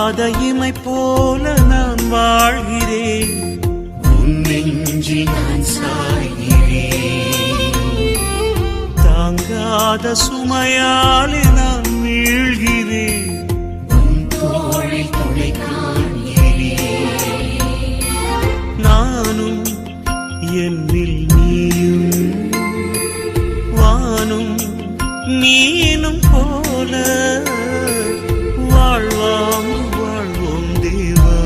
தூங்காத இமை போல நான் வாழ்கிறேன், உன் நெஞ்சில் நான் சாய்கிறேன். தாங்காத சுமையாலே நான் வீழ்கிறேன், உன் தோளில் துணை காண்கிறேன். நானும் என்னில் நீயும், வானும் நீனும் போல வாழ்வாம் வாழ்வோம் தேவா.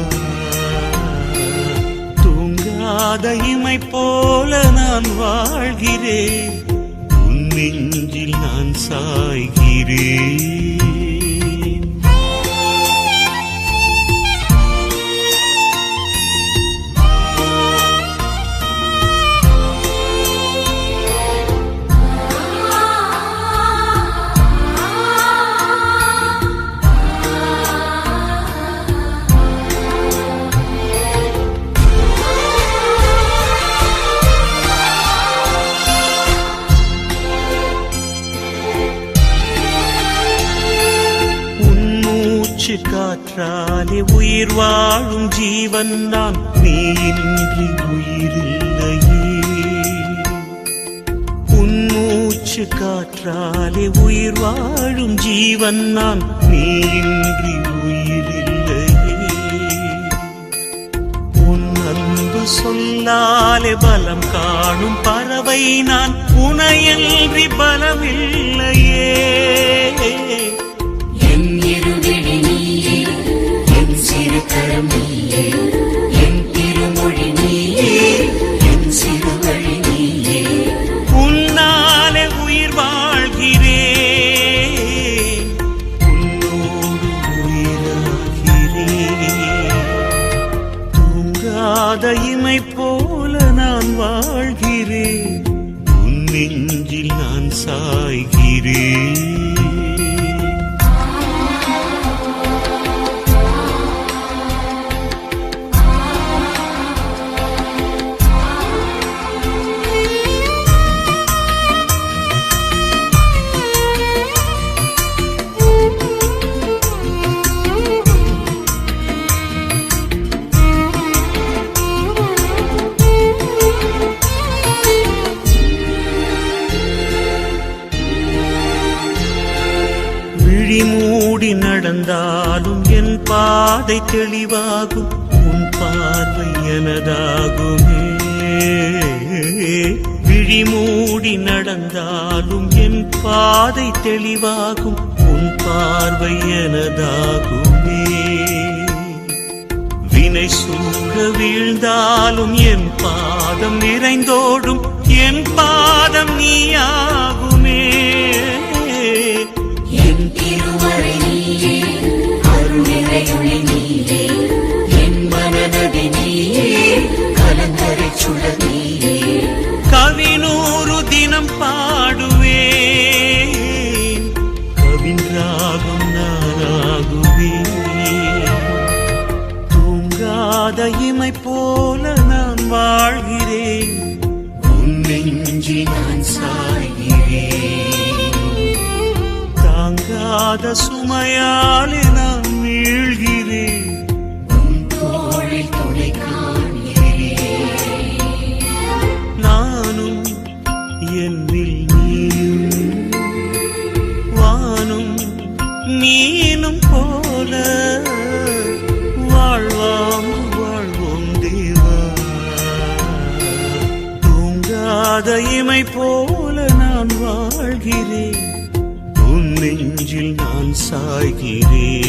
தூங்காத இமை போல நான் வாழ்கிறேன், உன் நெஞ்சில் நான் சாய்கிறேன். காற்றாலே உயிர் வாழும் ஜீவன் நான், நீ இன்றி உயிரில்லையே. உன் மூச்சு காற்றாலே உயிர் வாழும் ஜீவன் நான், நீ இன்றி உயிரில்லையே. உன் அன்பு சொல்லாலே பலம் காணும் பறவை நான், உனையன்றி பலமில்லையே. என் இருவிழி நீயே, என் சிறு கரம் நீயே, என் திருமொழி நீயே, என் சிறு வழி நீயே. உன்னாலே உயிர் வாழ்கிறேன், உன்னோடு உயிராகிறேன். தூங்காத இமை போல நான் வாழ்கிறேன், உன் நெஞ்சில் நான் சாய்கிறேன். மூடி நடந்தாலும் என் பாதை தெளிவாகும், உன் பார்வை எனதாகுமே. விழி மூடி நடந்தாலும் என் பாதை தெளிவாகும், உன் பார்வை எனதாகுமே. வினை சூழ வீழ்ந்தாலும் என் பாதம் நிறைந்தோடும், என் பாதம் நீயாகுமே. என் திருமறை நீயே, அருளிறையொளி நீயே, என் மனநதி நீயே, கலங்கரை சுடர் நீயே. கவினூறு தினம் பாடுவேன், கவின்றாகும் நானாகுவேன். தூங்காத இமை போல நான் வாழ்கிறேன், உன் நெஞ்சில் நான் சாய்கிறேன். தாங்காத சுமையாலே நான் வீழ்கிறேன், உன் தோளில் துணை காண்கிறேன். நானும் என்னில் நீயும், வானும் நீனும் போல வாழ்வாம் வாழ்வோம் தேவா. தூங்காத இமை போல நான் வாழ்கிறேன், உன் நெஞ்சில் நான் சாய்கிறேன்.